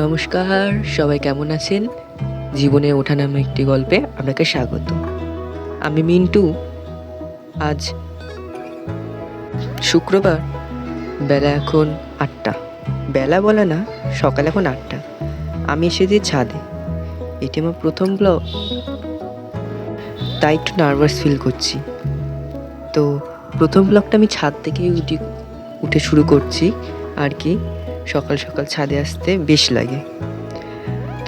নমস্কার, সবাই কেমন আছেন? জীবনে ওঠানামা একটি গল্পে আপনাকে স্বাগত। আমি মিন্টু। আজ শুক্রবার, বেলা এখন ৮টা। বেলা বলে না, সকাল এখন ৮টা। আমি এসেছি ছাদে। এটি আমার প্রথম ব্লগ, তাই একটু নার্ভাস ফিল করছি। তো প্রথম ব্লগটা আমি ছাদ থেকেই উঠে শুরু করছি আর কি। সকাল সকাল ছাদে আসতে বেশ লাগে।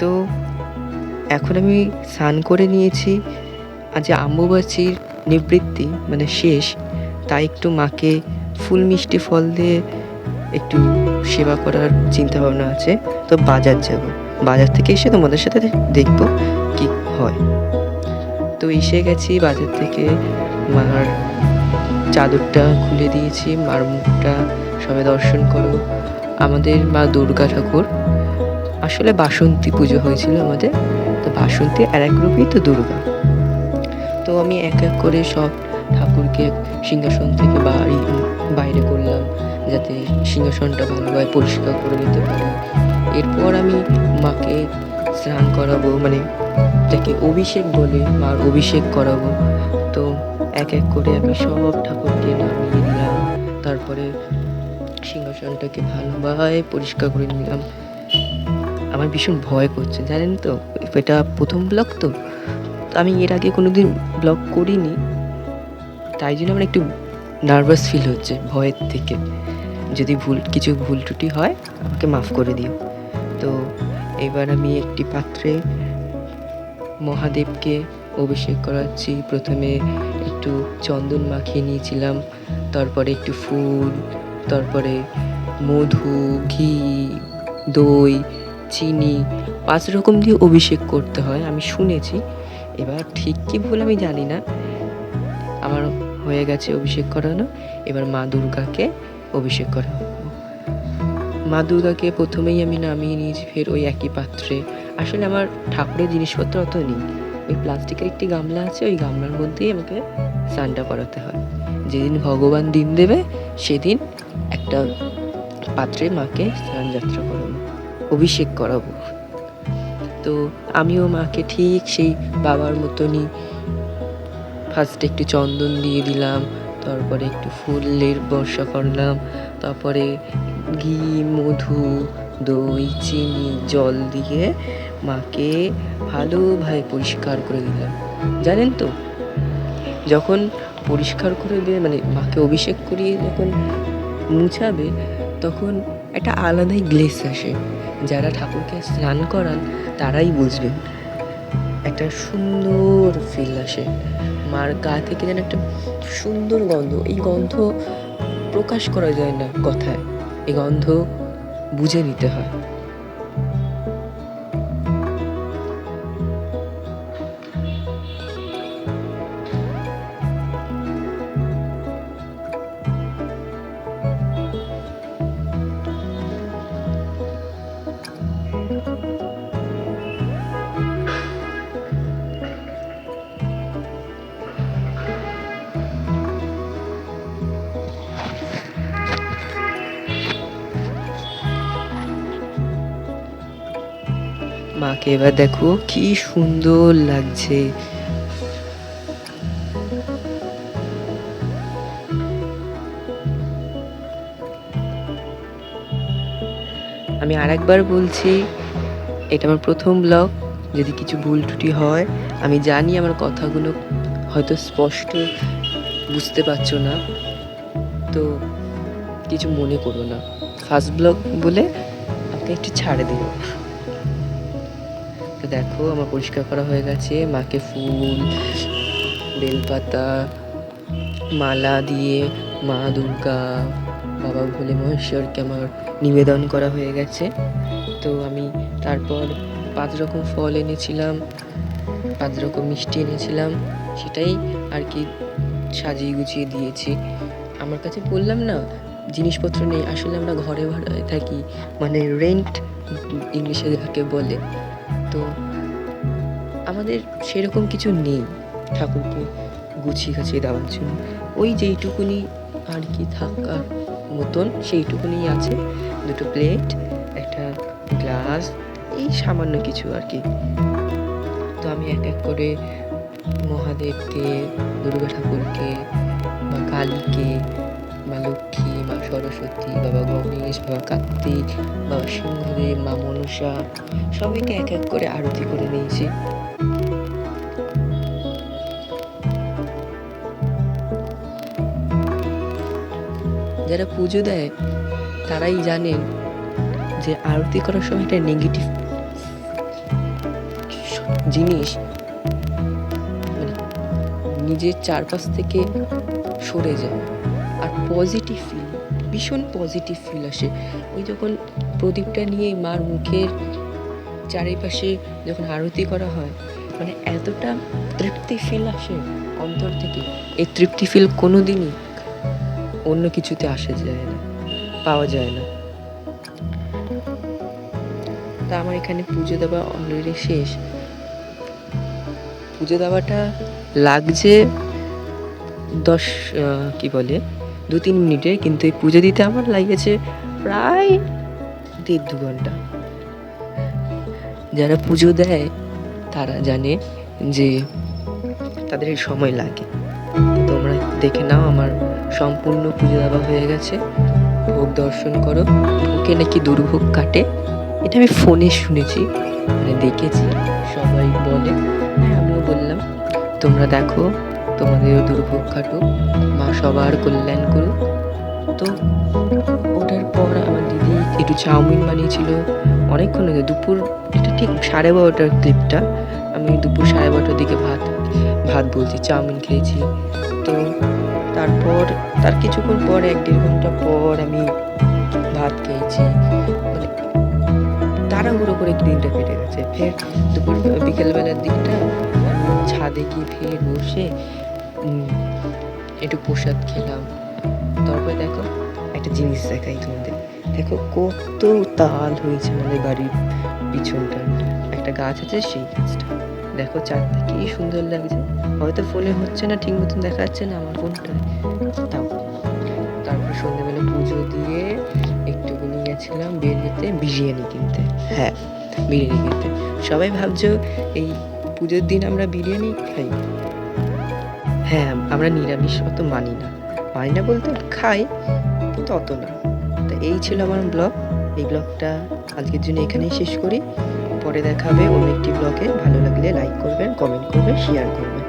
তো এখন আমি স্নান করে নিয়েছি। আজ অমাবস্যার নিবৃত্তি মানে শেষ, তাই একটু মাকে ফুল মিষ্টি ফল দিয়ে একটু সেবা করার চিন্তা ভাবনা আছে। তো বাজার যাব, বাজার থেকে এসে তোমাদের সাথে দেখবো কি হয়। তো এসে গেছি বাজার থেকে, মার চাদরটা খুলে দিয়েছি, মার মুখটা সবাই দর্শন করো। আমাদের মা দুর্গা ঠাকুর, আসলে বাসন্তী পুজো হয়েছিল আমাদের, তো বাসন্তী আর এক রূপেই তো দুর্গা। তো আমি এক এক করে সব ঠাকুরকে সিংহাসন থেকে বাইরে করলাম, যাতে সিংহাসনটা ভালোভাবে পরিষ্কার করে নিতে পারি। এরপর আমি মাকে স্নান করাবো, মানে যাকে অভিষেক বলে, মার অভিষেক করাবো। তো এক এক করে আমি সব ঠাকুরকে নামিয়ে দিলাম, তারপরে সিংহাসনটাকে ভালোভাবে পরিষ্কার করে নিলাম। আমার ভীষণ ভয় করছে, জানেন তো, এটা প্রথম ব্লগ তো আমি এর আগে কোনোদিন ব্লগ করিনি, তাই জন্য আমার একটু নার্ভাস ফিল হচ্ছে ভয়ের থেকে। যদি কিছু ভুল ত্রুটি হয় আমাকে মাফ করে দিও। তো এবার আমি একটি পাত্রে মহাদেবকে অভিষেক করাচ্ছি। প্রথমে একটু চন্দন মাখিয়ে নিয়েছিলাম, তারপরে একটু ফুল, তারপরে মধু, ঘি, দই, চিনি, 5 রকম দিয়ে অভিষেক করতে হয় আমি শুনেছি। এবার ঠিক কি ভুল আমি জানি না। আমার হয়ে গেছে অভিষেক করানো। এবার মা দুর্গাকে অভিষেক করাবো। মা দুর্গাকে প্রথমেই আমি নামিয়ে নিয়েছি, ফের ওই একই পাত্রে। আসলে আমার ঠাকুরের জিনিসপত্র অত নেই, ওই প্লাস্টিকের একটি গামলা আছে, ওই গামলার মধ্যেই আমাকে স্নানটা করাতে হয়। যেদিন ভগবান দিন দেবে সেদিন একটা পাত্রে মাকে স্নান যাত্রা করাবো, অভিষেক করাবো। তো আমিও মাকে ঠিক সেই বাবার মতনই ফার্স্টে একটু চন্দন দিয়ে দিলাম, তারপরে একটু ফুলের বর্ষা করলাম, তারপরে ঘি, মধু, দই, চিনি, জল দিয়ে মাকে ভালোভাবে পরিষ্কার করে দিলাম। জানেন তো, যখন পরিষ্কার করে দিয়ে মানে মাকে অভিষেক করিয়ে যখন মুছাবে, তখন একটা আলাদাই গ্লেস আসে। যারা ঠাকুরকে স্নান করান তারাই বুঝবেন, একটা সুন্দর ফিল আসে। মার গা থেকে যেন একটা সুন্দর গন্ধ, এই গন্ধ প্রকাশ করা যায় না কথায়, এই গন্ধ বুঝে নিতে হয়। মাকে এবার দেখো কি সুন্দর লাগছে। আমি আরেকবার বলছি, এটা আমার প্রথম ব্লগ। যদি কিছু ভুল ত্রুটি হয়, আমি জানি আমার কথাগুলো হয়তো স্পষ্ট বুঝতে পারছো না, তো কিছু মনে করো না। ফার্স্ট ব্লগ বলে আমাকে একটু ছাড়ে দিও। তো দেখো আমার পরিষ্কার করা হয়ে গেছে। মাকে ফুল, বেলপাতা, মালা দিয়ে মা দুর্গা, বাবা ভোলে মহেশ্বরকে আমার নিবেদন করা হয়ে গেছে। তো আমি তারপর 5 রকম ফল এনেছিলাম, 5 রকম মিষ্টি এনেছিলাম, সেটাই আর কি সাজিয়ে গুছিয়ে দিয়েছি। আমার কাছে বললাম না জিনিসপত্র নেই, আসলে আমরা ঘরে ভাড়ায় থাকি, মানে রেন্ট ইংলিশে যাকে বলে। তো আমাদের সেরকম কিছু নেই ঠাকুরকে গুছিয়ে গাছিয়ে দেওয়ার জন্য। ওই যেইটুকুনি আর কি থাকার মতন সেইটুকুনি আছে। 2টো প্লেট, একটা গ্লাস, এই সামান্য কিছু আর কি। তো আমি এক এক করে মহাদেবকে, দুর্গা ঠাকুরকে, মা কালীকে, মা লক্ষ্মী, মা সরস্বতী, বাবা গণেশ, বাবা কার্তিক, বাবা সিংহদেব, মা মনসা, সবাইকে এক এক করে আরতি করে নিয়েছি। যারা পুজো দেয় তারাই জানেন যে আরতি করার সময় একটা নেগেটিভ জিনিস মানে নিজের চারপাশ থেকে সরে যায়, আর পজিটিভ ফিল, ভীষণ পজিটিভ ফিল আসে। ওই যখন প্রদীপটা নিয়ে মার মুখের চারিপাশে যখন আরতি করা হয়, মানে এতটা তৃপ্তি ফিল আসে অন্তর থেকে। এই তৃপ্তি ফিল কোনো দিনই অন্য কিছুতে আসা যায় না, পাওয়া যায় না। তা আমার এখানে পুজো দেওয়া অলরেডি শেষ। পুজো দেওয়াটা লাগছে 2-3 মিনিটে, কিন্তু এই পুজো দিতে আমার লাগিয়েছে প্রায় 1.5-2 ঘন্টা। যারা পুজো দেয় তারা জানে যে তাদের এই সময় লাগে। তোমরা দেখে নাও, আমার সম্পূর্ণ পুজো দেওয়া হয়ে গেছে। ভোগ দর্শন করো, ভোগে নাকি দুর্ভোগ কাটে, এটা আমি ফোনে শুনেছি, মানে দেখেছি, সবাই বলে, হ্যাঁ আমিও বললাম। তোমরা দেখো, তোমাদের দুর্ভোগ কাটুক, মা সবার কল্যাণ করুক। তো ওঠার পর আমার দিদি একটু চাউমিন বানিয়েছিল অনেকক্ষণ আগে, দুপুর, এটা ঠিক 12:30টার ক্লিপটা। আমি দুপুর 12:30টার দিকে ভাত বলছি, চাউমিন খেয়েছি। তো তারপর তার কিছুক্ষণ পর 1-1.5 ঘন্টা পর আমি ভাত খেয়েছি। মানে তাড়াহুড়ো করে দিনটা কেটে গেছে। ফের দুপুর বিকেলবেলার দিকটা আমি ছাদে গিয়ে ফের বসে একটু প্রসাদ খেলাম। তারপরে দেখো একটা জিনিস দেখাই তোমাদের, দেখো কত তাল হয়েছে আমাদের বাড়ির পিছনটা, একটা গাছ আছে, সেই গাছটা দেখো চারটা কি সুন্দর লাগছে। হয়তো ফোনে হচ্ছে না, ঠিক মতন দেখা যাচ্ছে না আমার ফোনটা, তাও। তারপর সন্ধ্যেবেলা পুজো দিয়ে একটুখানি গেছিলাম বেরিয়েতে বিরিয়ানি কিনতে। হ্যাঁ, বিরিয়ানি কিনতে। সবাই ভাবছো এই পুজোর দিন আমরা বিরিয়ানি খাই। হ্যাঁ, আমরা নিরামিষ অত মানি না বলতে খাই, কিন্তু অত না। তো এই ছিল আমার ব্লগ। এই ব্লগটা আজকের জন্য এখানেই শেষ করি। পরে দেখা হবে অন্য একটি ব্লগে। ভালো লাগলে লাইক করবেন, কমেন্ট করবেন, শেয়ার করবেন।